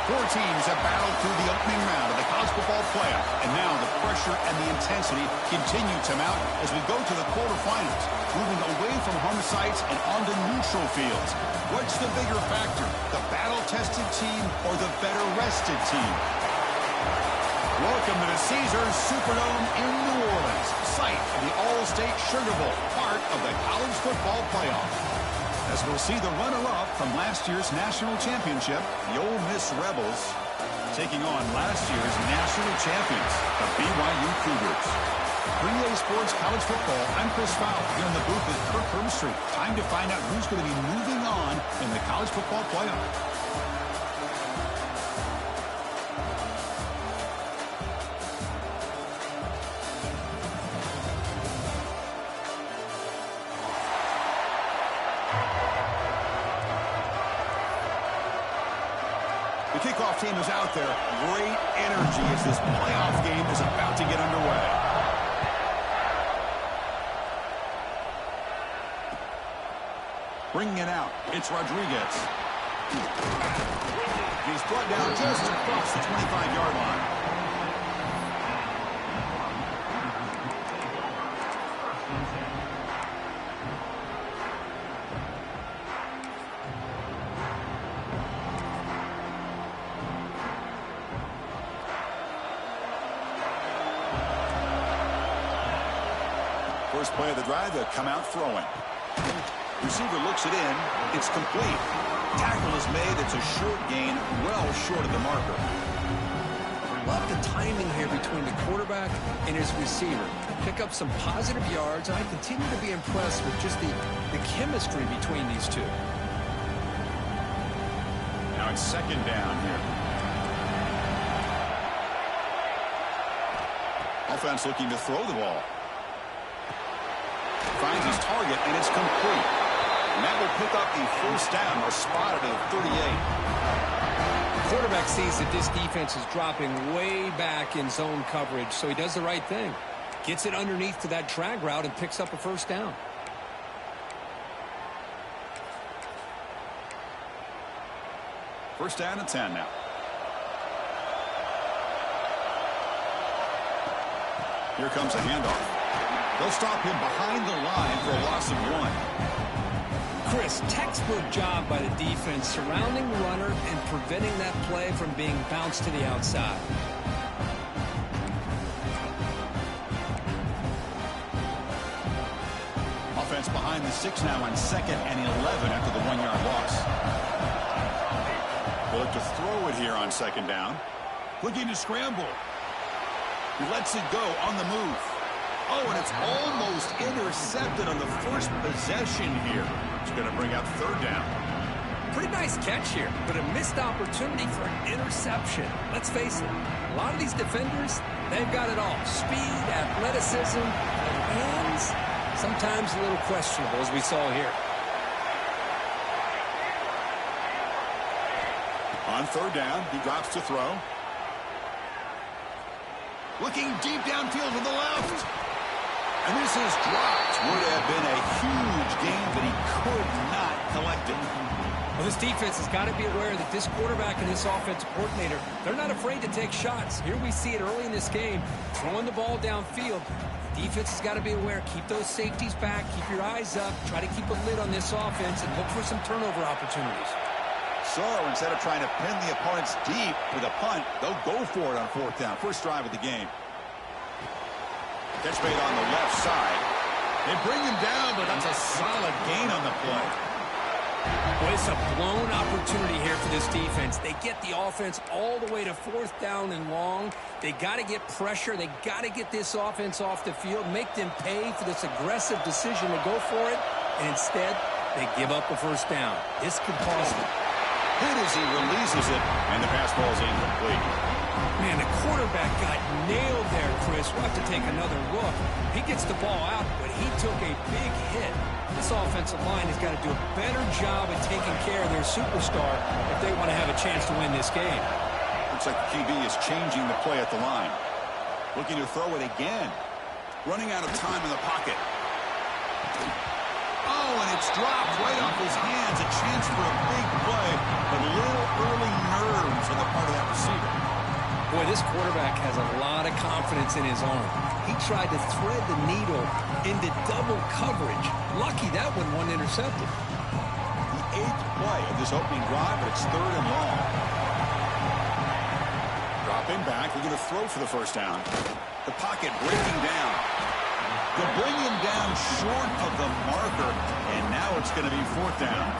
Four teams have battled through the opening round of the college football playoff, and now the pressure and the intensity continue to mount as we go to the quarterfinals, moving away from home sites and onto neutral fields. What's the bigger factor, the battle-tested team or the better-rested team? Welcome to the Caesars Superdome in New Orleans, site of the All-State Sugar Bowl, part of the college football playoff. As we'll see the runner-up from last year's national championship, the Ole Miss Rebels, taking on last year's national champions, the BYU Cougars. 3A Sports College Football, I'm Chris Fowler, here in the booth with Kirk Herbstreit. Time to find out who's going to be moving on in the college football playoff. The kickoff team is out there. Great energy as this playoff game is about to get underway. Bringing it out, it's Rodriguez. He's brought down just across the 25-yard line. First play of the drive, they'll come out throwing. Receiver looks it in. It's complete. Tackle is made. It's a short gain, well short of the marker. Love the timing here between the quarterback and his receiver. Pick up some positive yards, and I continue to be impressed with just the chemistry between these two. Now it's second down here. Offense looking to throw the ball. Finds his target, and it's complete. And that will pick up the first down, or spotted at 38. The quarterback sees that this defense is dropping way back in zone coverage, so he does the right thing. Gets it underneath to that drag route and picks up a first down. First down and 10 now. Here comes a handoff. They'll stop him behind the line for a loss of 1. Chris, textbook job by the defense surrounding the runner and preventing that play from being bounced to the outside. Offense behind the 6 now on 2nd and 11 after the 1-yard loss. They'll look to throw it here on 2nd down. Looking to scramble. He lets it go on the move. Oh, and it's almost intercepted on the first possession here. It's going to bring up 3rd down. Pretty nice catch here, but a missed opportunity for an interception. Let's face it, a lot of these defenders, they've got it all. Speed, athleticism, and hands, sometimes a little questionable, as we saw here. On 3rd down, he drops to throw. Looking deep downfield to the left. And this is dropped. Would have been a huge gain, but he could not collect it. Well, this defense has got to be aware that this quarterback and this offensive coordinator, they're not afraid to take shots. Here we see it early in this game, throwing the ball downfield. Defense has got to be aware. Keep those safeties back. Keep your eyes up. Try to keep a lid on this offense and look for some turnover opportunities. So instead of trying to pin the opponents deep with a punt, they'll go for it on 4th down. First drive of the game. Catch made on the left side. They bring him down, but that's a solid gain on the play. Well, it's a blown opportunity here for this defense. They get the offense all the way to 4th down and long. They got to get pressure. They got to get this offense off the field, make them pay for this aggressive decision to go for it, and instead they give up the first down. This could cost them. Hit as he releases it, and the pass ball is incomplete. Man, the quarterback got nailed there, Chris. We'll have to take another look. He gets the ball out, but he took a big hit. This offensive line has got to do a better job at taking care of their superstar if they want to have a chance to win this game. Looks like the QB is changing the play at the line. Looking to throw it again. Running out of time in the pocket. Oh, and it's dropped right off his hands. A chance for a big play, but a little early nerves on the part of that receiver. Boy, this quarterback has a lot of confidence in his arm. He tried to thread the needle into double coverage. Lucky that one wasn't intercepted. The 8th play of this opening drive, but it's 3rd and long. Dropping back, we're going to throw for the first down. The pocket breaking down. They'll bring him down short of the marker, and now it's going to be 4th down.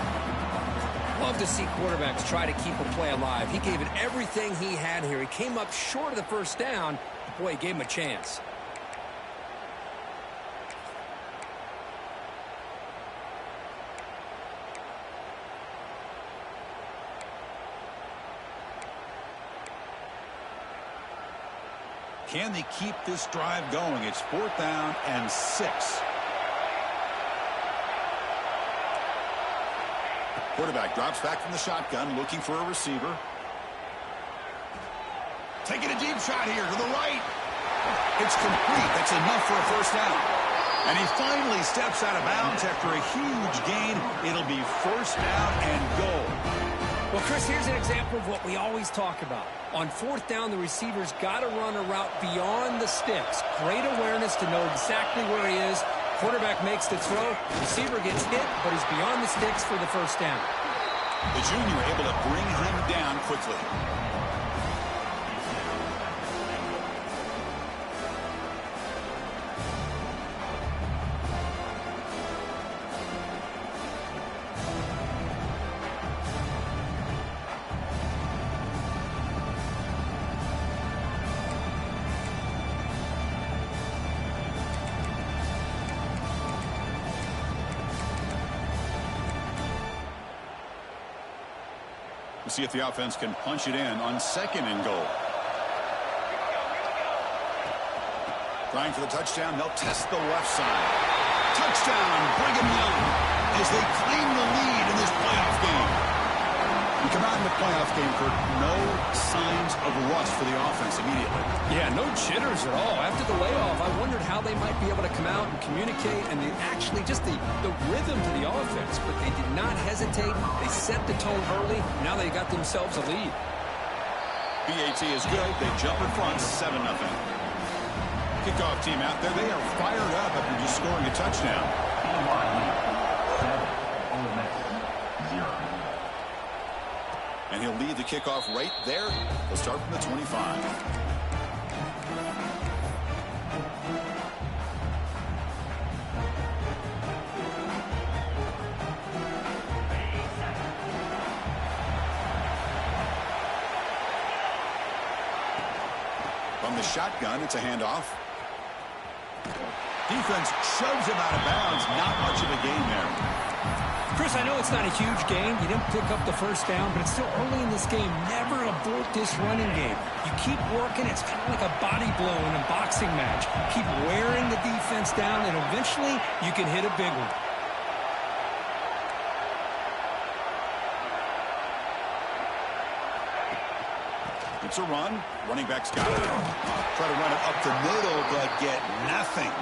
Love to see quarterbacks try to keep a play alive. He gave it everything he had here. He came up short of the first down. Boy, he gave him a chance. Can they keep this drive going? It's 4th down and 6. Quarterback drops back from the shotgun, looking for a receiver. Taking a deep shot here to the right. It's complete. That's enough for a first down. And he finally steps out of bounds after a huge gain. It'll be 1st down and goal. Well, Chris, here's an example of what we always talk about. On 4th down, the receiver's got to run a route beyond the sticks. Great awareness to know exactly where he is. Quarterback makes the throw. Receiver gets hit, but he's beyond the sticks for the first down. The junior able to bring him down quickly. See if the offense can punch it in on 2nd and goal. Trying for the touchdown. They'll test the left side. Touchdown, Brigham Young, as they claim the lead in this playoff game. You come out in the playoff game, Kurt, no signs of rust for the offense immediately. Yeah, no jitters at all. After the layoff, I wondered how they might be able to come out and communicate and actually just the rhythm to the offense. But they did not hesitate. They set the tone early. Now they got themselves a lead. BAT is good. They jump in front, 7-0. Kickoff team out there. They are fired up after just scoring a touchdown. And he'll lead the kickoff right there. He'll start from the 25. From the shotgun, it's a handoff. Defense shoves him out of bounds. Not much of a gain there. Chris, I know it's not a huge gain. You didn't pick up the first down, but it's still early in this game. Never abort this running game. You keep working. It's kind of like a body blow in a boxing match. Keep wearing the defense down, and eventually you can hit a big one. It's a run. Running back's got it. Try to run it up the middle, but get nothing.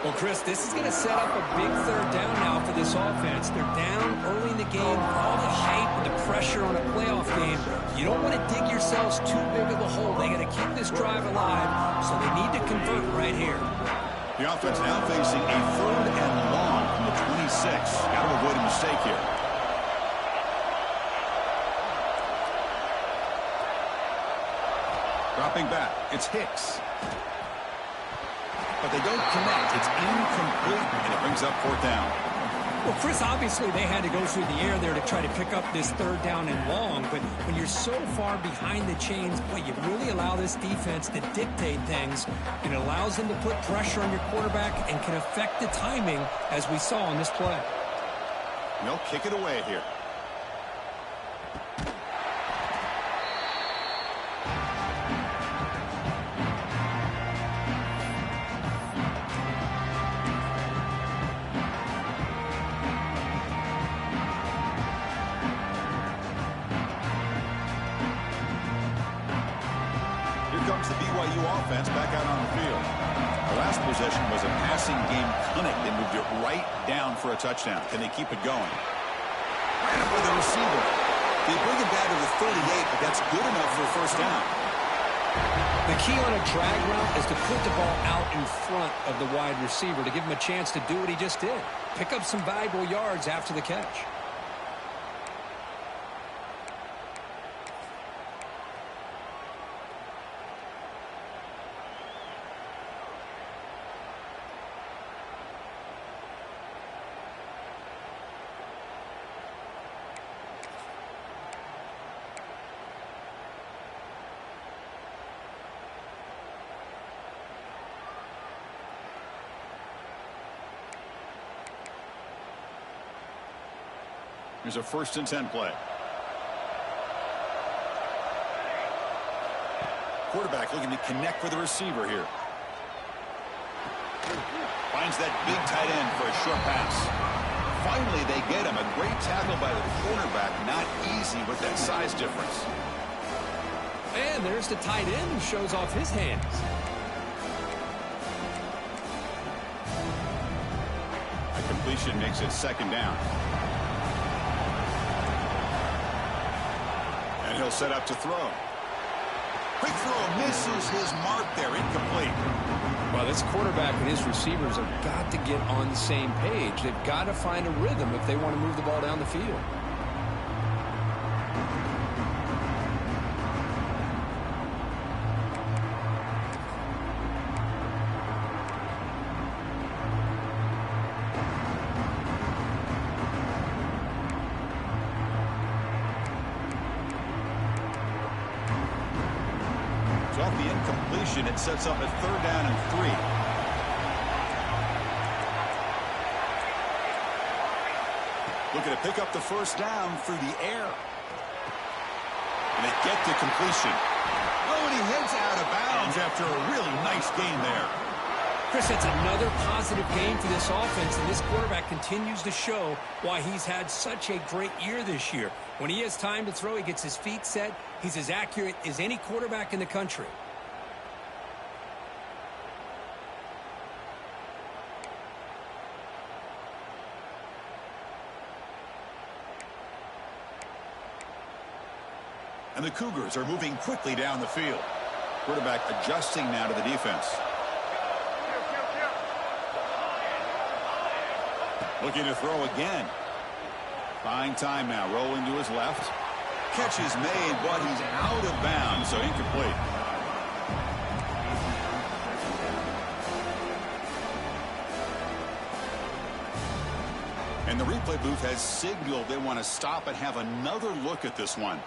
Well, Chris, this is going to set up a big 3rd down now for this offense. They're down early in the game. All the hype and the pressure on a playoff game. You don't want to dig yourselves too big of a hole. They got to keep this drive alive, so they need to convert right here. The offense now facing a 3rd and long from the 26. Got to avoid a mistake here. Dropping back, it's Hicks. But they don't connect. It's incomplete, and it brings up 4th down. Well, Chris, obviously they had to go through the air there to try to pick up this 3rd down and long, but when you're so far behind the chains, boy, you really allow this defense to dictate things. It allows them to put pressure on your quarterback and can affect the timing, as we saw on this play. They'll kick it away here. the BYU offense back out on the field. The last possession was a passing game clinic. They moved it right down for a touchdown. Can they keep it going? Right up with the receiver. They bring it down to the 38, but that's good enough for a first down. The key on a drag route is to put the ball out in front of the wide receiver to give him a chance to do what he just did. Pick up some valuable yards after the catch. Here's a 1st and 10 play. Quarterback looking to connect with the receiver here. Finds that big tight end for a short pass. Finally, they get him. A great tackle by the cornerback. Not easy with that size difference. And there's the tight end who shows off his hands. A completion makes it 2nd down. And he'll set up to throw. Quick throw, misses his mark there, incomplete. Well, this quarterback and his receivers have got to get on the same page. They've got to find a rhythm if they want to move the ball down the field. Off the incompletion, it sets up a 3rd down and 3. Looking to pick up the first down through the air. And they get to completion. Oh, and he heads out of bounds after a really nice gain there. Chris, that's another positive game for this offense, and this quarterback continues to show why he's had such a great year this year. When he has time to throw, he gets his feet set. He's as accurate as any quarterback in the country. And the Cougars are moving quickly down the field. Quarterback adjusting now to the defense. Looking to throw again. Buying time now, rolling to his left. Catch is made, but he's out of bounds, so incomplete. And the replay booth has signaled they want to stop and have another look at this one.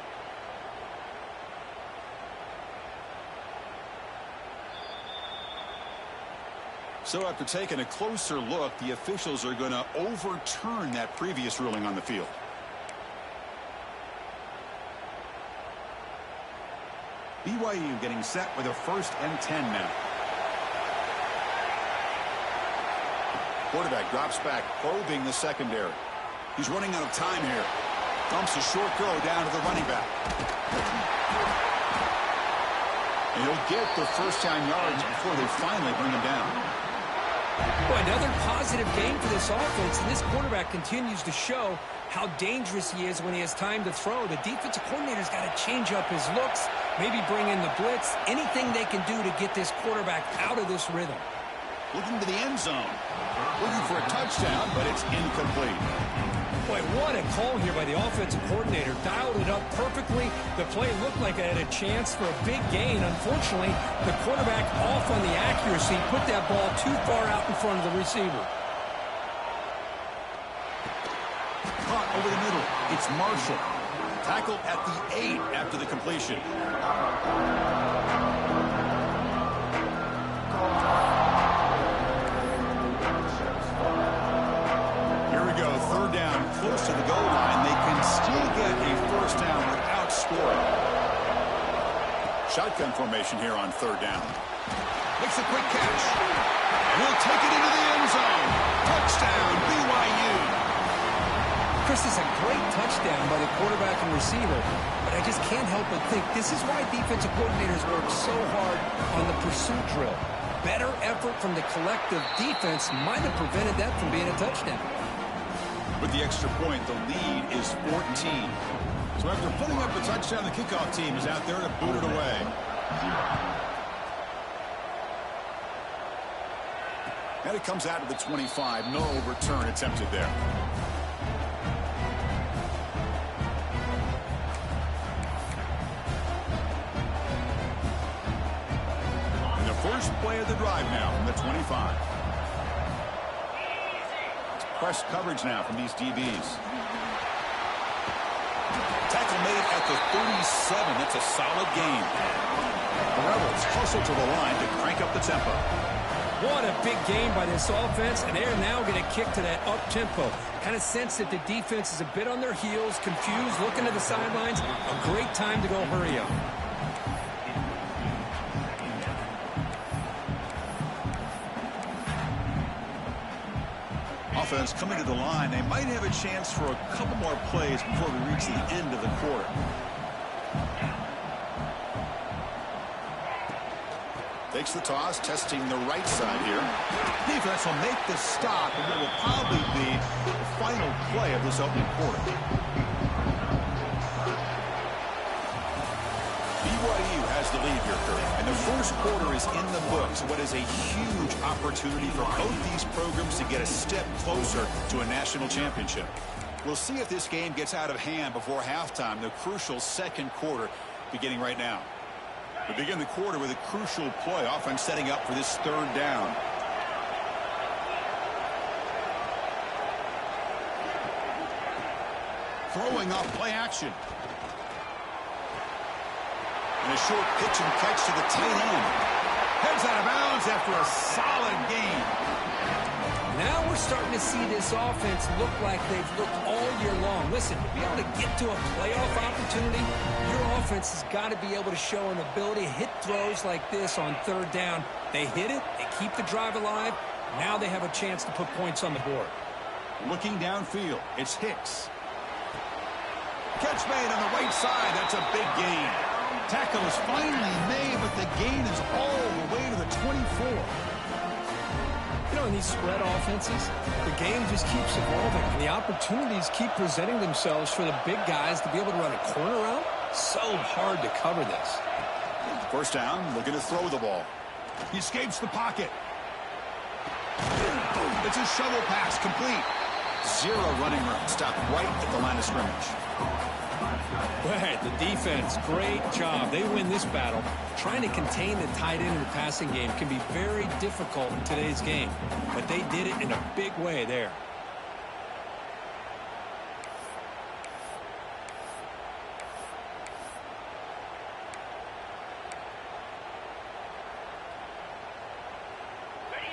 So after taking a closer look, the officials are going to overturn that previous ruling on the field. BYU getting set with a 1st and 10 now. Quarterback drops back, probing the secondary. He's running out of time here. Dumps a short throw down to the running back. And he'll get the first down yards before they finally bring him down. Boy, another positive game for this offense, and this quarterback continues to show how dangerous he is when he has time to throw. The defensive coordinator's got to change up his looks, maybe bring in the blitz, anything they can do to get this quarterback out of this rhythm. Looking to the end zone. Looking for a touchdown, but it's incomplete. Boy, what a call here by the offensive coordinator. Dialed it up perfectly. The play looked like it had a chance for a big gain. Unfortunately, the quarterback off on the accuracy, put that ball too far out in front of the receiver. Caught over the middle. It's Marshall. Tackled at the 8 after the completion. Close to the goal line, they can still get a first down without scoring. Shotgun formation here on 3rd down. Makes a quick catch. And he'll take it into the end zone. Touchdown, BYU. Chris, is a great touchdown by the quarterback and receiver, but I just can't help but think this is why defensive coordinators work so hard on the pursuit drill. Better effort from the collective defense might have prevented that from being a touchdown. With the extra point, the lead is 14. So after putting up the touchdown, the kickoff team is out there to boot it away. And it comes out to the 25. No return attempted there. And the first play of the drive now from the 25. It's press coverage now from these DBs. Tackle made at the 37. That's a solid gain. The Rebels hustle to the line to crank up the tempo. What a big game by this offense, and they're now going to kick to that up-tempo. Kind of sense that the defense is a bit on their heels, confused, looking to the sidelines. A great time to go hurry up. Offense coming to the line. They might have a chance for a couple more plays before we reach the end of the quarter. Takes the toss, testing the right side here. Defense will make the stop, and it will probably be the final play of this opening quarter. BYU has the lead here, Kurt. And the first quarter is in the books. What is a huge opportunity for both these programs to get a step closer to a national championship. We'll see if this game gets out of hand before halftime, the crucial second quarter beginning right now. We begin the quarter with a crucial play. Offense setting up for this third down. Throwing off play action. And a short pitch and catch to the tight end. Heads out of bounds after a solid game. Now we're starting to see this offense look like they've looked all year long. Listen, to be able to get to a playoff opportunity, your offense has got to be able to show an ability to hit throws like this on third down. They hit it, they keep the drive alive. Now they have a chance to put points on the board. Looking downfield, it's Hicks. Catch made on the right side. That's a big gain. Tackle is finally made, but the gain is all the way to the 24. You know, in these spread offenses, the game just keeps evolving, and the opportunities keep presenting themselves for the big guys to be able to run a corner out. So hard to cover this. First down, looking to throw the ball. He escapes the pocket. It's a shovel pass, complete. Zero running room. Stopped right at the line of scrimmage. Right, the defense, great job. They win this battle. Trying to contain the tight end in the passing game can be very difficult in today's game, but they did it in a big way there.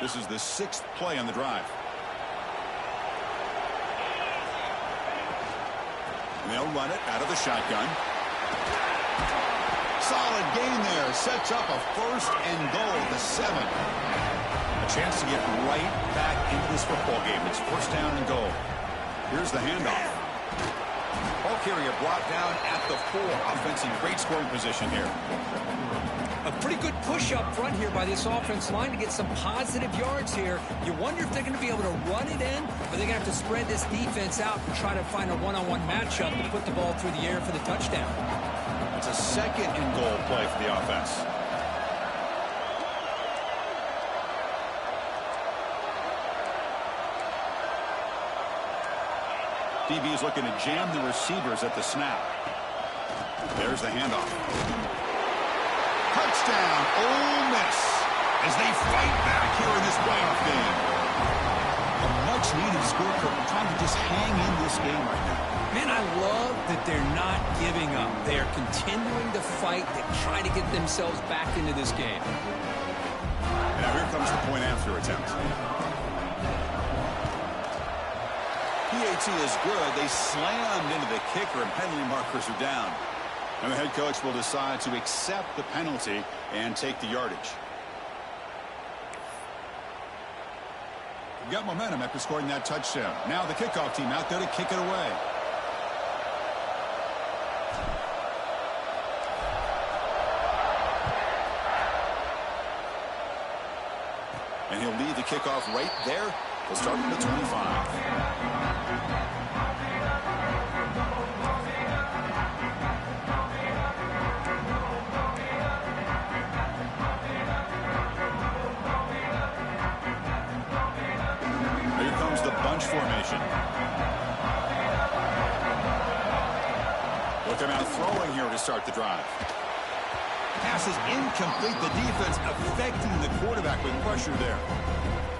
This is the sixth play on the drive. And they'll run it out of the shotgun. Solid gain there. Sets up a first and goal at the 7. A chance to get right back into this football game. It's first down and goal. Here's the handoff. Ball carrier brought down at the 4. Offense in great scoring position here. A pretty good push up front here by this offense line to get some positive yards here. You wonder if they're going to be able to run it in, or they're going to have to spread this defense out and try to find a one-on-one matchup to put the ball through the air for the touchdown. It's a second and goal play for the offense. DB is looking to jam the receivers at the snap. There's the handoff. Touchdown, Ole Miss, as they fight back here in this playoff game. A much-needed score for them, trying to just hang in this game right now. Man, I love that they're not giving up. They are continuing to fight to try to get themselves back into this game. Now here comes the point after attempt. PAT is good. They slammed into the kicker, and penalty markers are down. And the head coach will decide to accept the penalty and take the yardage. Got momentum after scoring that touchdown. Now the kickoff team out there to kick it away. And he'll leave the kickoff right there. He'll start from the 25. Here comes the bunch formation. Look at out throwing here to start the drive. Pass is incomplete. The defense affecting the quarterback with pressure there.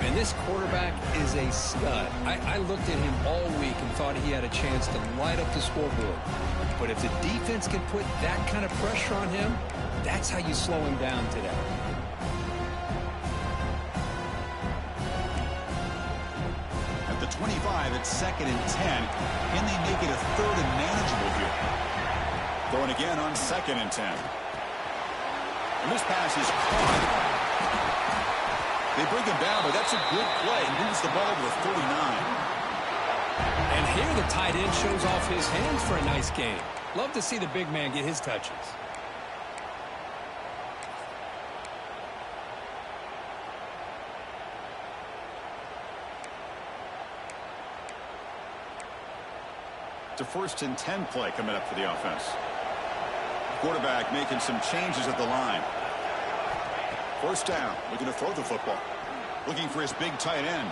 And this quarterback is a stud. I looked at him all week and thought he had a chance to light up the scoreboard. But if the defense can put that kind of pressure on him, that's how you slow him down today. At the 25, it's 2nd and 10. Can they make it a 3rd and manageable here? Going again on 2nd and 10. And this pass is caught. They bring him down, but that's a good play. Moves the ball to the 49. And here the tight end shows off his hands for a nice game. Love to see the big man get his touches. It's a 1st and 10 play coming up for the offense. Quarterback making some changes at the line. 1st down, looking to throw the football. Looking for his big tight end.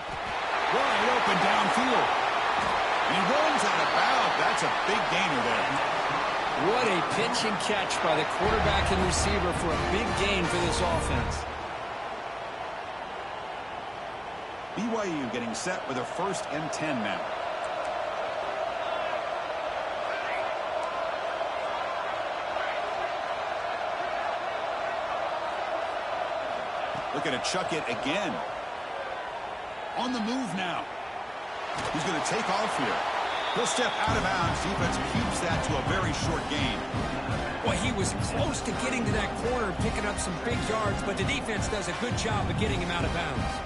Wide open downfield. And he runs out of bounds. That's a big gainer there. What a pitch and catch by the quarterback and receiver for a big gain for this offense. BYU getting set with a 1st and 10 now. Looking to chuck it again. On the move now. He's going to take off here. He'll step out of bounds. Defense keeps that to a very short gain. Well, he was close to getting to that corner, picking up some big yards, but the defense does a good job of getting him out of bounds.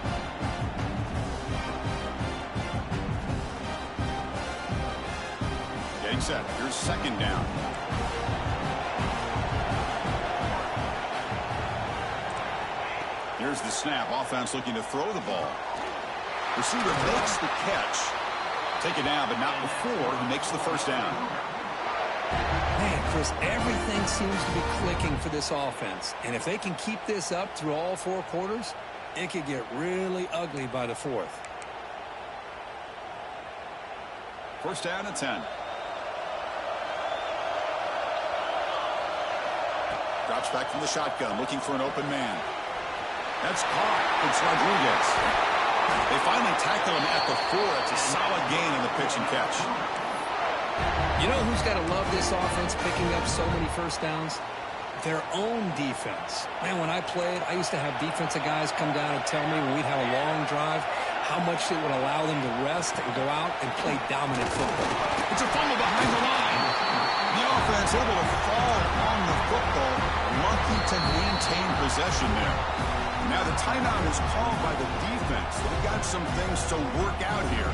Getting set. Here's 2nd down. Here's the snap. Offense looking to throw the ball. Receiver makes the catch. Take it down, but not before he makes the 1st down. Man, Chris, everything seems to be clicking for this offense. And if they can keep this up through all 4 quarters, it could get really ugly by the 4th. 1st down and 10. Drops back from the shotgun, looking for an open man. That's caught. It's Rodriguez. They finally tackle him at the 4. It's a solid gain on the pitch and catch. You know who's got to love this offense picking up so many 1st downs? Their own defense. Man, when I played, I used to have defensive guys come down and tell me when we'd have a long drive how much it would allow them to rest and go out and play dominant football. It's a fumble behind the line. The offense able to fall on the football. Lucky to maintain possession there. Now the timeout is called by the defense. They've got some things to work out here.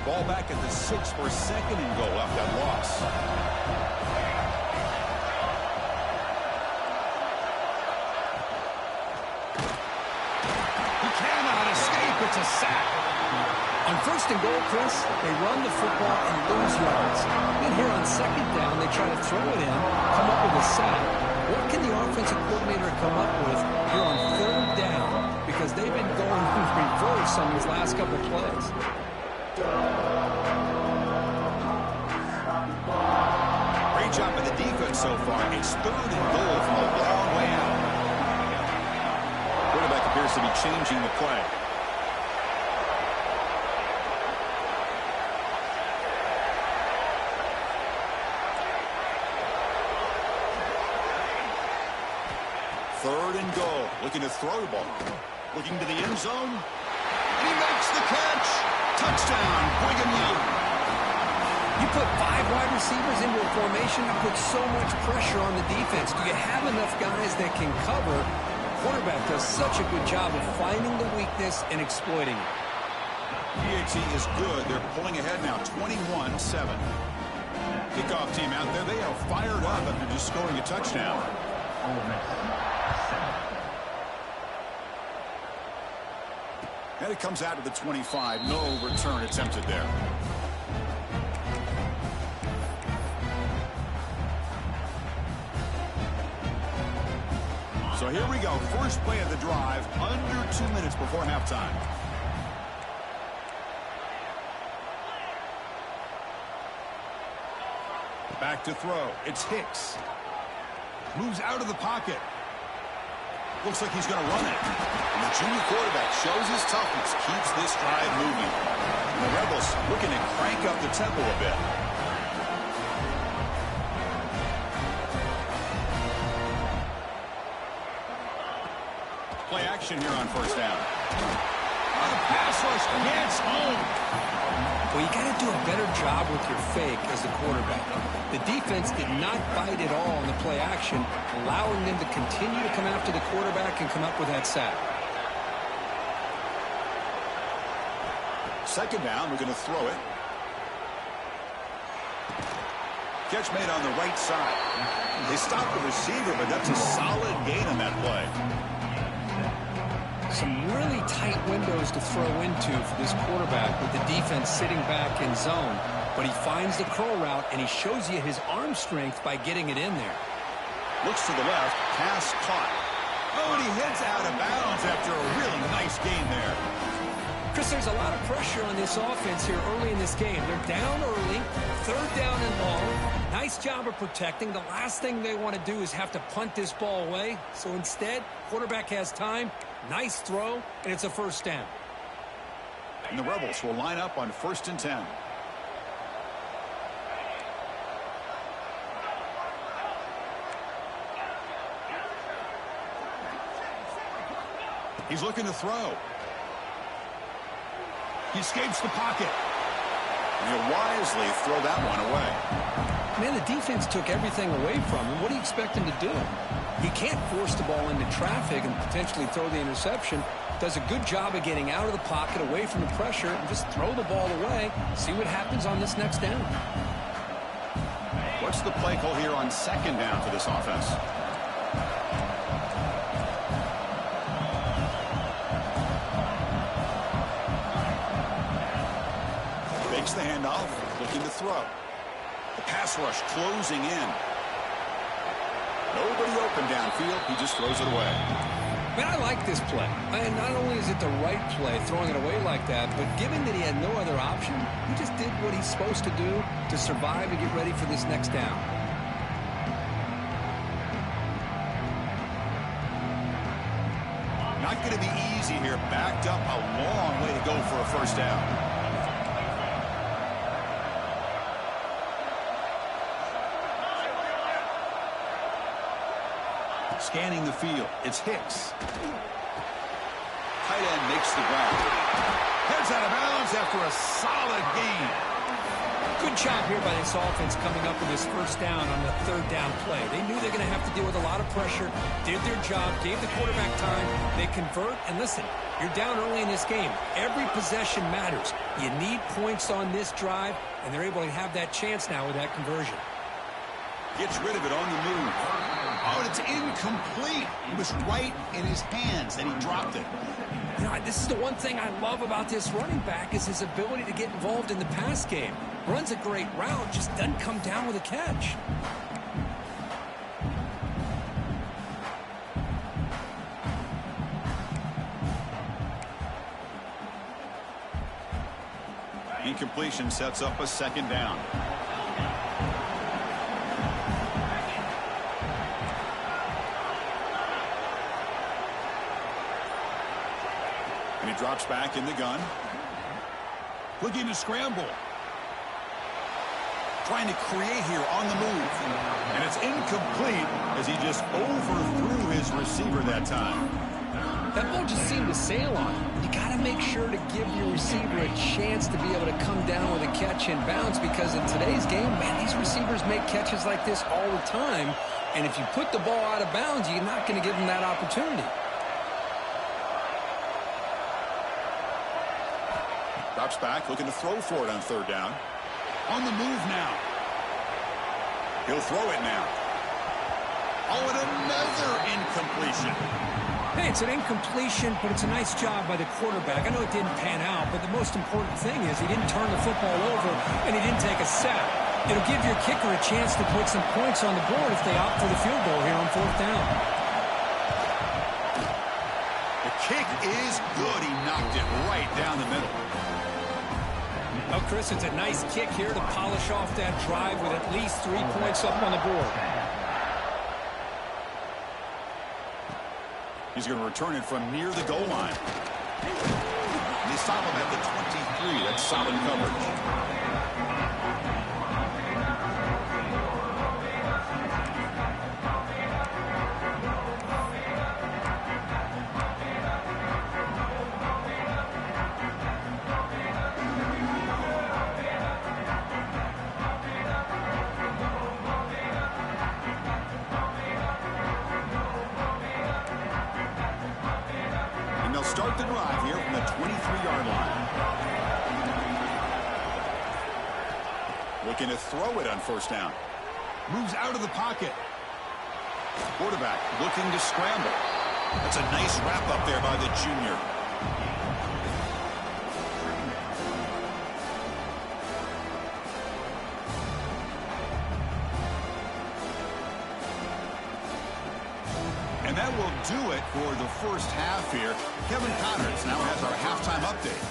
Ball back at the 6 for 2nd and goal off that loss. He cannot escape. It's a sack. On 1st and goal, Chris, they run the football and lose yards. Then here on 2nd down, they try to throw it in, come up with a sack. What can the offensive coordinator come up with here on 3rd down? Because they've been going in reverse on these last couple of plays. Great job by the defense so far. It's 3rd and goal from a long way out. Quarterback appears to be changing the play. Looking to throw the ball. Looking to the end zone. And he makes the catch. Touchdown, Brigham Young. You put 5 wide receivers into a formation, you put so much pressure on the defense. Do you have enough guys that can cover? The quarterback does such a good job of finding the weakness and exploiting it. PAT is good. They're pulling ahead now, 21-7. Kickoff team out there, they are fired up after just scoring a touchdown. And it comes out to the 25. No return attempted there. So here we go. First play of the drive, under 2 minutes before halftime. Back to throw. It's Hicks. Moves out of the pocket. Looks like he's going to run it. And the junior quarterback shows his toughness, keeps this drive moving. And the Rebels looking to crank up the tempo a bit. Play action here on first down. On a pass rush gets home. Well, you got to do a better job with your fake as the quarterback. The defense did not bite at all in the play action, allowing them to continue to come after the quarterback and come up with that sack. Second down, we're going to throw it. Catch made on the right side. They stopped the receiver, but that's a solid gain on that play. Some really tight windows to throw into for this quarterback with the defense sitting back in zone. But he finds the curl route, and he shows you his arm strength by getting it in there. Looks to the left. Pass caught. Oh, and he heads out of bounds after a really nice gain there. Chris, there's a lot of pressure on this offense here early in this game. They're down early, third down and long. Nice job of protecting. The last thing they want to do is have to punt this ball away. So instead, quarterback has time. Nice throw, and it's a first down. And the Rebels will line up on 1st and 10. He's looking to throw. He escapes the pocket. And he'll wisely throw that one away. Man, the defense took everything away from him. What do you expect him to do? He can't force the ball into traffic and potentially throw the interception. Does a good job of getting out of the pocket, away from the pressure, and just throw the ball away. See what happens on this next down. What's the play call here on second down for this offense? Makes the handoff, looking to throw. The pass rush closing in. Nobody open downfield. He just throws it away. Man, I like this play. And not only is it the right play, throwing it away like that, but given that he had no other option, he just did what he's supposed to do to survive and get ready for this next down. Not going to be easy here. Backed up a long way to go for a first down. Scanning the field. It's Hicks. Tight end makes the grab. Heads out of bounds after a solid gain. Good job here by this offense coming up with this first down on the third down play. They knew they were going to have to deal with a lot of pressure, did their job, gave the quarterback time. They convert, and listen, you're down early in this game. Every possession matters. You need points on this drive, and they're able to have that chance now with that conversion. Gets rid of it on the move. Oh, it's incomplete. It was right in his hands, and he dropped it. You know, this is the one thing I love about this running back is his ability to get involved in the pass game. Runs a great route, just doesn't come down with a catch. Incompletion sets up a second down. And he drops back in the gun. Looking to scramble. Trying to create here on the move. And it's incomplete as he just overthrew his receiver that time. That ball just seemed to sail on him. You got to make sure to give your receiver a chance to be able to come down with a catch and bounce, because in today's game, man, these receivers make catches like this all the time. And if you put the ball out of bounds, you're not going to give them that opportunity. Drops back, looking to throw for it on third down. On the move now. He'll throw it now. Oh, and another incompletion. Hey, it's an incompletion, but it's a nice job by the quarterback. I know it didn't pan out, but the most important thing is he didn't turn the football over and he didn't take a sack. It'll give your kicker a chance to put some points on the board if they opt for the field goal here on 4th down. The kick is good. He knocked it right down the middle. Oh, Chris, it's a nice kick here to polish off that drive with at least 3 points up on the board. He's going to return it from near the goal line. They stop him at the 23. That's solid coverage. Start the drive here from the 23-yard line. Looking to throw it on 1st down. Moves out of the pocket. Quarterback looking to scramble. That's a nice wrap up there by the junior. And that will do it for the first half here. Kevin Connors now has our halftime update.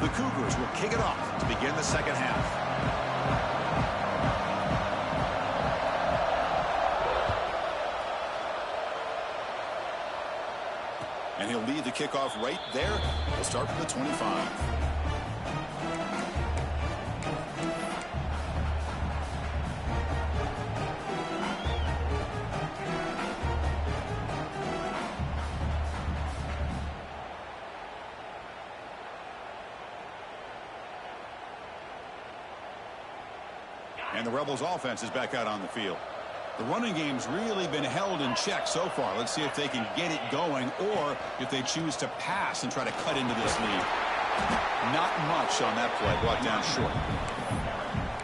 The Cougars will kick it off to begin the second half. And he'll lead the kickoff right there. We'll start from the 25. And the Rebels offense is back out on the field. The running game's really been held in check so far. Let's see if they can get it going or if they choose to pass and try to cut into this lead. Not much on that play, brought down short.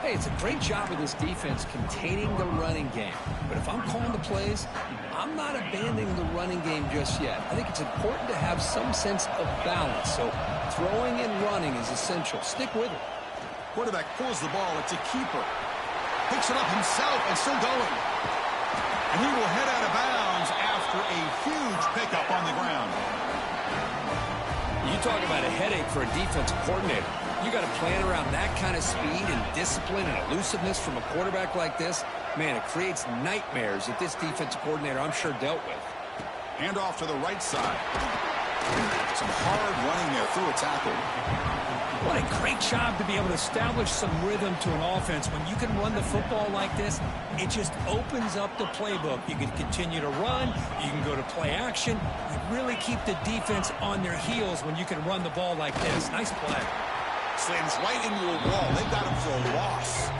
Hey, it's a great job of this defense containing the running game. But if I'm calling the plays, I'm not abandoning the running game just yet. I think it's important to have some sense of balance. So throwing and running is essential. Stick with it. Quarterback pulls the ball. It's a keeper. Picks it up himself and still going. And he will head out of bounds after a huge pickup on the ground. You talk about a headache for a defensive coordinator. You got to plan around that kind of speed and discipline and elusiveness from a quarterback like this. Man, it creates nightmares that this defensive coordinator, I'm sure, dealt with. Hand off to the right side. Some hard running there through a tackle. What a great job to be able to establish some rhythm to an offense. When you can run the football like this, it just opens up the playbook. You can continue to run. You can go to play action. You really keep the defense on their heels when you can run the ball like this. Nice play. Slams right into a wall. They got him for a loss.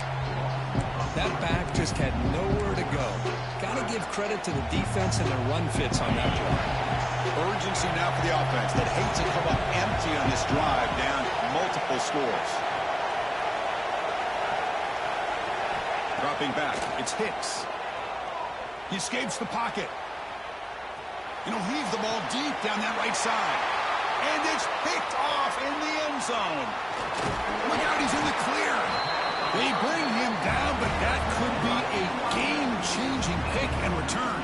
That back just had nowhere to go. Got to give credit to the defense and their run fits on that play. Urgency now for the offense that hate to come up empty on this drive, down multiple scores. Dropping back, it's Hicks. He escapes the pocket. And he'll heave the ball deep down that right side. And it's picked off in the end zone. Look out, he's in the clear. They bring him down, but that could be a game-changing pick and return.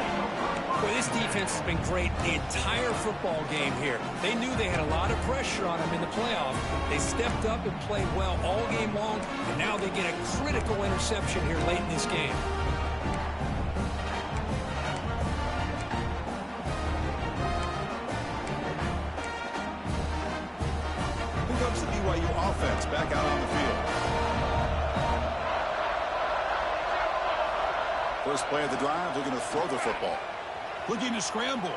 Boy, this defense has been great the entire football game here. They knew they had a lot of pressure on them in the playoff. They stepped up and played well all game long, and now they get a critical interception here late in this game. Here comes the BYU offense back out on the field. First play of the drive, they're going to throw the football. Looking to scramble.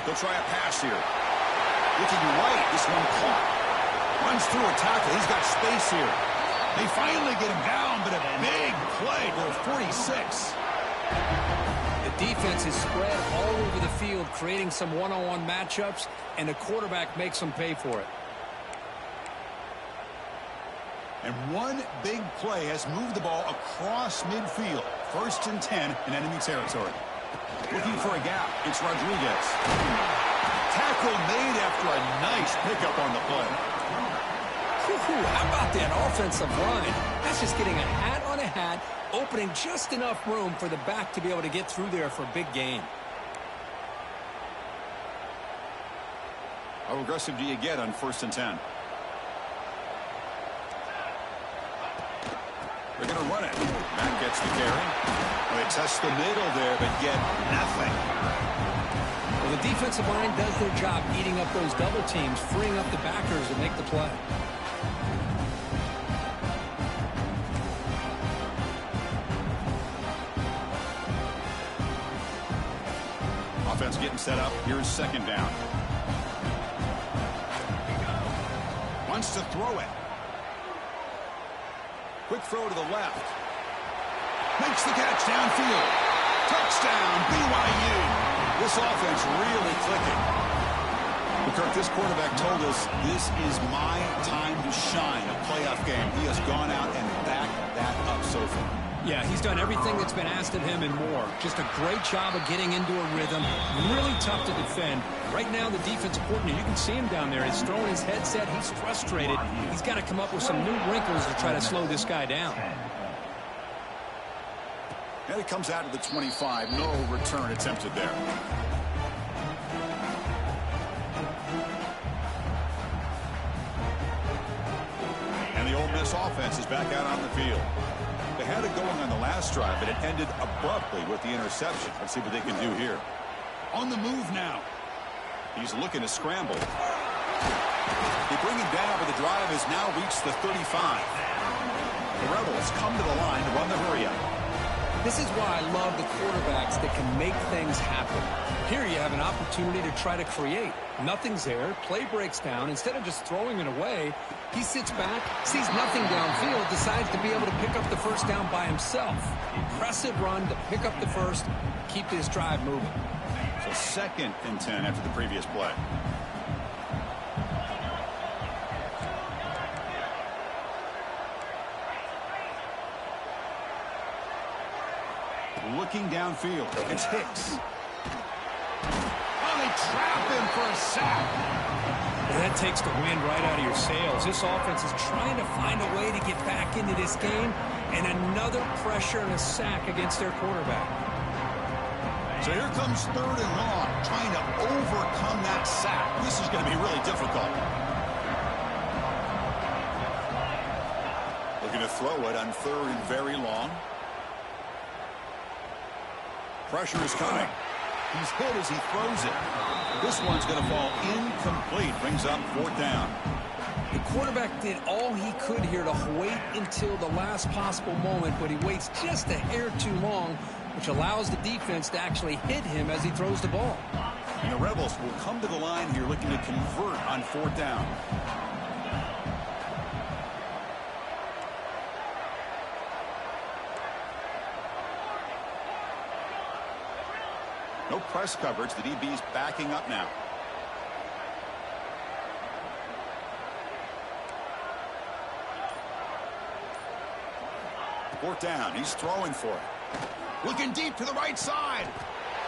They'll try a pass here. Looking right. This one caught. Runs through a tackle. He's got space here. They finally get him down, but a big play for 46. The defense is spread all over the field, creating some one-on-one matchups, and the quarterback makes them pay for it. And one big play has moved the ball across midfield. 1st and 10 in enemy territory. Looking for a gap. It's Rodriguez. Tackle made after a nice pickup on the play. How about that offensive line? That's just getting a hat on a hat, opening just enough room for the back to be able to get through there for a big gain. How aggressive do you get on 1st and 10? They're going to run it. Matt gets the carry. They test the middle there, but get nothing. Well, the defensive line does their job eating up those double teams, freeing up the backers to make the play. Offense getting set up. Here's 2nd down. Wants to throw it. Quick throw to the left. Makes the catch downfield. Touchdown, BYU. This offense really clicking. Kirk, this quarterback told us this is my time to shine, a playoff game. He has gone out and backed that up so far. Yeah, he's done everything that's been asked of him and more. Just a great job of getting into a rhythm. Really tough to defend. Right now, the defensive coordinator, you can see him down there. He's throwing his headset. He's frustrated. He's got to come up with some new wrinkles to try to slow this guy down. And it comes out of the 25. No return attempted there. And the Ole Miss offense is back out on the field. They had it going on the last drive, but it ended abruptly with the interception. Let's see what they can do here. On the move now. He's looking to scramble. They bring him down, but the drive has now reached the 35. The Rebels come to the line to run the hurry-up. This is why I love the quarterbacks that can make things happen. Here you have an opportunity to try to create. Nothing's there. Play breaks down. Instead of just throwing it away, he sits back, sees nothing downfield, decides to be able to pick up the first down by himself. Impressive run to pick up the first, keep this drive moving. So 2nd and 10 after the previous play. Looking downfield. It's Hicks. Oh, they trap him for a sack. Well, that takes the wind right out of your sails. This offense is trying to find a way to get back into this game, and another pressure and a sack against their quarterback. So here comes 3rd and long, trying to overcome that sack. This is going to be really difficult. Looking to throw it on 3rd and very long. Pressure is coming. He's hit as he throws it. This one's going to fall incomplete. Brings up 4th down. The quarterback did all he could here to wait until the last possible moment, but he waits just a hair too long, which allows the defense to actually hit him as he throws the ball. And the Rebels will come to the line here looking to convert on 4th down. No press coverage. The DB's backing up now. Fourth down. He's throwing for it. Looking deep to the right side.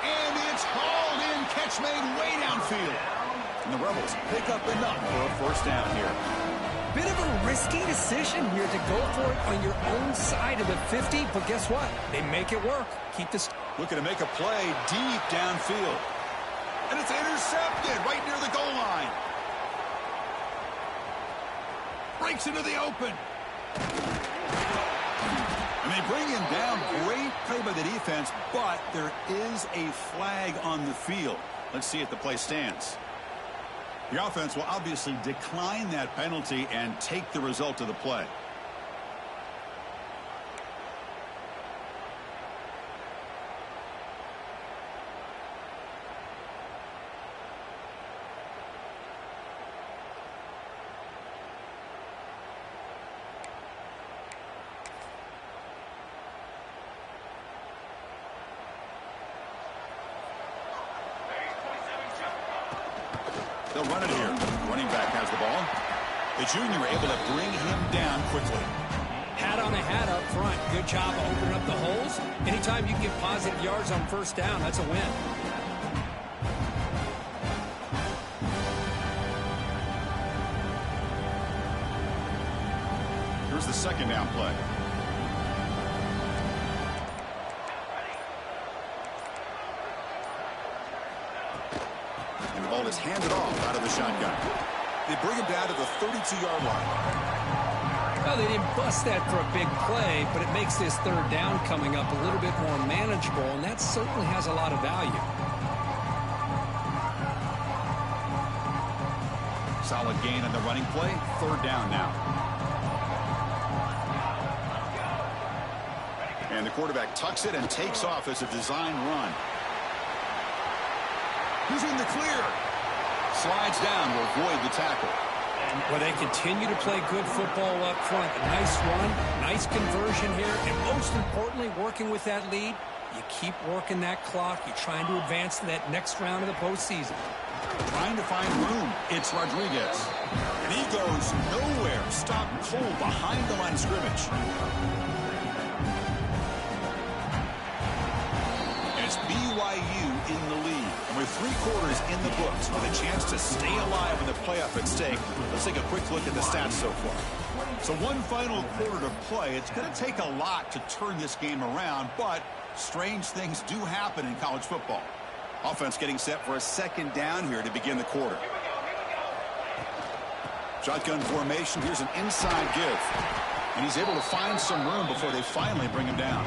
And it's hauled in. Catch made way downfield. And the Rebels pick up enough for a first down here. Bit of a risky decision here to go for it on your own side of the 50, but guess what? They make it work. Keep this. Looking to make a play deep downfield. And it's intercepted right near the goal line. Breaks into the open. And they bring him down. Great play by the defense, but there is a flag on the field. Let's see if the play stands. The offense will obviously decline that penalty and take the result of the play. to run it here. Running back has the ball. The junior able to bring him down quickly. Hat on a hat up front. Good job of opening up the holes. Anytime you can get positive yards on first down, that's a win. Here's the second down play. And the ball is handed off out of the shotgun. They bring him down to the 32-yard line. Well, they didn't bust that for a big play, but it makes this third down coming up a little bit more manageable, and that certainly has a lot of value. Solid gain on the running play. Third down now. And the quarterback tucks it and takes off as a design run. He's in the clear. Slides down to avoid the tackle. Well, they continue to play good football up front. A nice run, nice conversion here, and most importantly, working with that lead, you keep working that clock. You're trying to advance to that next round of the postseason. Trying to find room. It's Rodriguez. And he goes nowhere. Stopped cold behind the line of scrimmage. And it's BYU in the lead. And with 3 quarters in the books with a chance to stay alive in the playoff at stake, let's take a quick look at the stats so far. So one final quarter to play. It's going to take a lot to turn this game around, but strange things do happen in college football. Offense getting set for a second down here to begin the quarter. Shotgun formation. Here's an inside give. And he's able to find some room before they finally bring him down.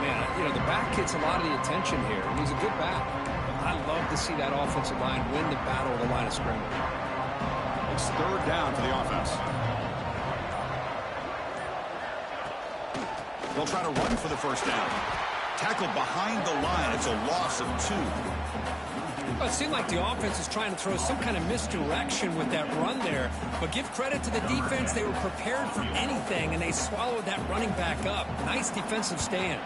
Man, you know, the back gets a lot of the attention here, and he's a good back. I love to see that offensive line win the battle of the line of scrimmage. It's third down for the offense. They'll try to run for the first down. Tackled behind the line. It's a loss of 2. Well, it seemed like the offense is trying to throw some kind of misdirection with that run there. But give credit to the defense. They were prepared for anything, and they swallowed that running back up. Nice defensive stand.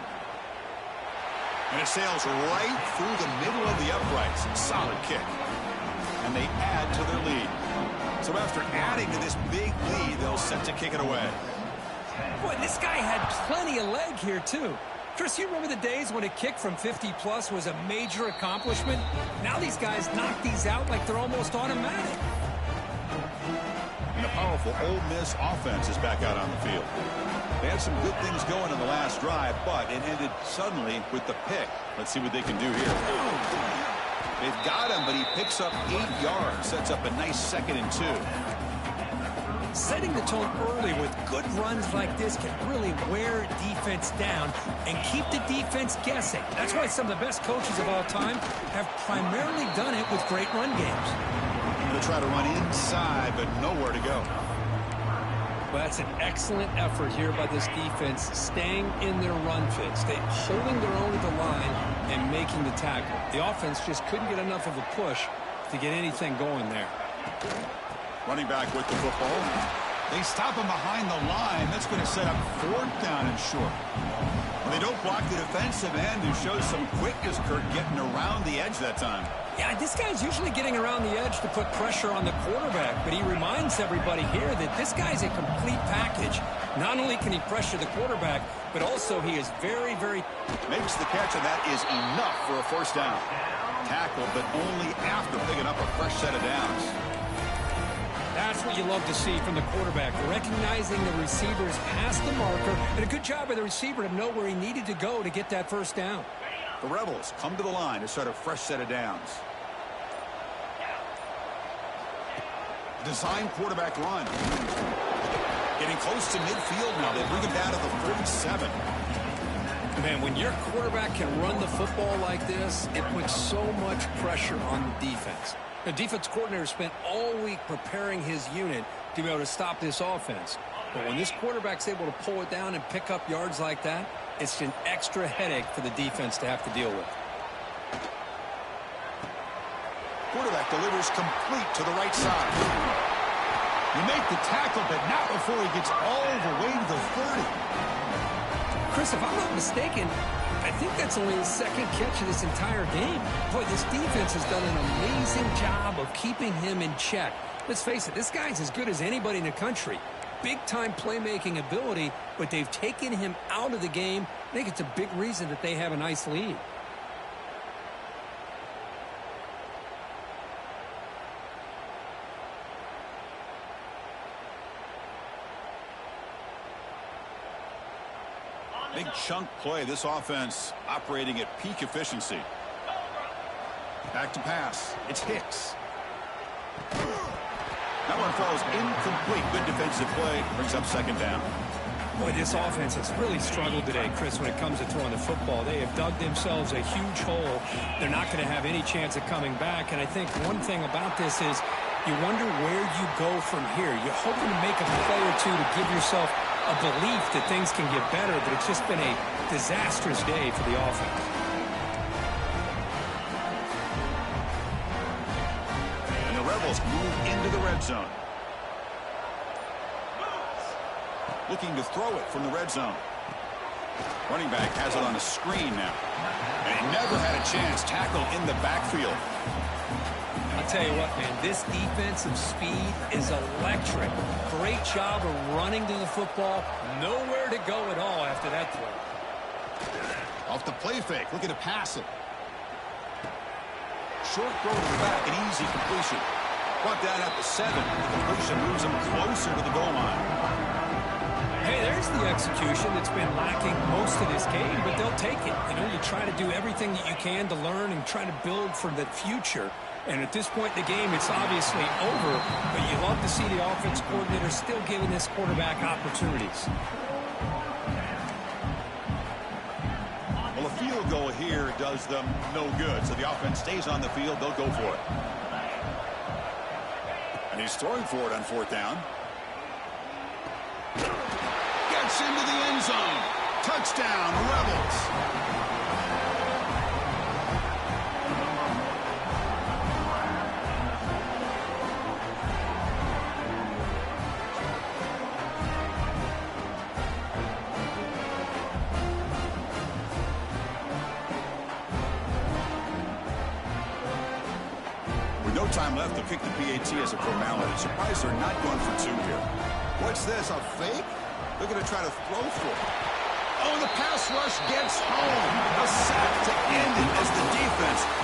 And it sails right through the middle of the uprights. Solid kick. And they add to their lead. So after adding to this big lead, they'll set to kick it away. Boy, this guy had plenty of leg here, too. Chris, you remember the days when a kick from 50-plus was a major accomplishment? Now these guys knock these out like they're almost automatic. And the powerful Ole Miss offense is back out on the field. They had some good things going in the last drive, but it ended suddenly with the pick. Let's see what they can do here. They've got him, but he picks up 8 yards. Sets up a nice 2nd and 2. Setting the tone early with good runs like this can really wear defense down and keep the defense guessing. That's why some of the best coaches of all time have primarily done it with great run games. Going to try to run inside, but nowhere to go. Well, that's an excellent effort here by this defense, staying in their run fit, holding their own at the line and making the tackle. The offense just couldn't get enough of a push to get anything going there. Running back with the football. They stop him behind the line. That's going to set up 4th down and short. Well, they don't block the defensive end, who shows some quickness, Kurt, getting around the edge that time. Yeah, this guy's usually getting around the edge to put pressure on the quarterback, but he reminds everybody here that this guy's a complete package. Not only can he pressure the quarterback, but also he is very, very... Makes the catch, and that is enough for a first down. Tackled, but only after picking up a fresh set of downs. That's what you love to see from the quarterback, recognizing the receiver's past the marker, and a good job by the receiver to know where he needed to go to get that first down. The Rebels come to the line to start a fresh set of downs. Design quarterback run. Getting close to midfield now. They bring him down to the 47. Man, when your quarterback can run the football like this, it puts so much pressure on the defense. The defense coordinator spent all week preparing his unit to be able to stop this offense. But when this quarterback's able to pull it down and pick up yards like that, it's an extra headache for the defense to have to deal with. Quarterback delivers complete to the right side. You make the tackle, but not before he gets all the way to the 30. Chris, if I'm not mistaken, I think that's only his second catch of this entire game. Boy, this defense has done an amazing job of keeping him in check. Let's face it, this guy's as good as anybody in the country. Big-time playmaking ability, but they've taken him out of the game. I think it's a big reason that they have a nice lead. Big chunk play. This offense operating at peak efficiency. Back to pass. It's Hicks. That one falls incomplete. Good defensive play. Brings up second down. Boy, this offense has really struggled today, Chris, when it comes to throwing the football. They have dug themselves a huge hole. They're not going to have any chance of coming back. And I think one thing about this is you wonder where you go from here. You're hoping to make a play or two to give yourself a belief that things can get better, but it's just been a disastrous day for the offense. And the Rebels move into the red zone. Looking to throw it from the red zone. Running back has it on a screen now. And he never had a chance. Tackle in the backfield. I'll tell you what, man, this defensive speed is electric. Great job of running to the football. Nowhere to go at all after that throw. Off the play fake, looking to pass it. Short throw to the back, an easy completion. Brought down at the 7. The completion moves him closer to the goal line. Hey, there's the execution that's been lacking most of this game, but they'll take it. You know, you try to do everything that you can to learn and try to build for the future. And at this point in the game, it's obviously over, but you love to see the offense coordinator still giving this quarterback opportunities. Well, a field goal here does them no good. So the offense stays on the field. They'll go for it. And he's throwing for it on fourth down. Gets into the end zone. Touchdown, Rebels. No time left to kick the PAT as a formality. Surprised they're not going for 2 here. What's this, a fake? They're going to try to throw for it. Oh, the pass rush gets home. A sack to end it as the defense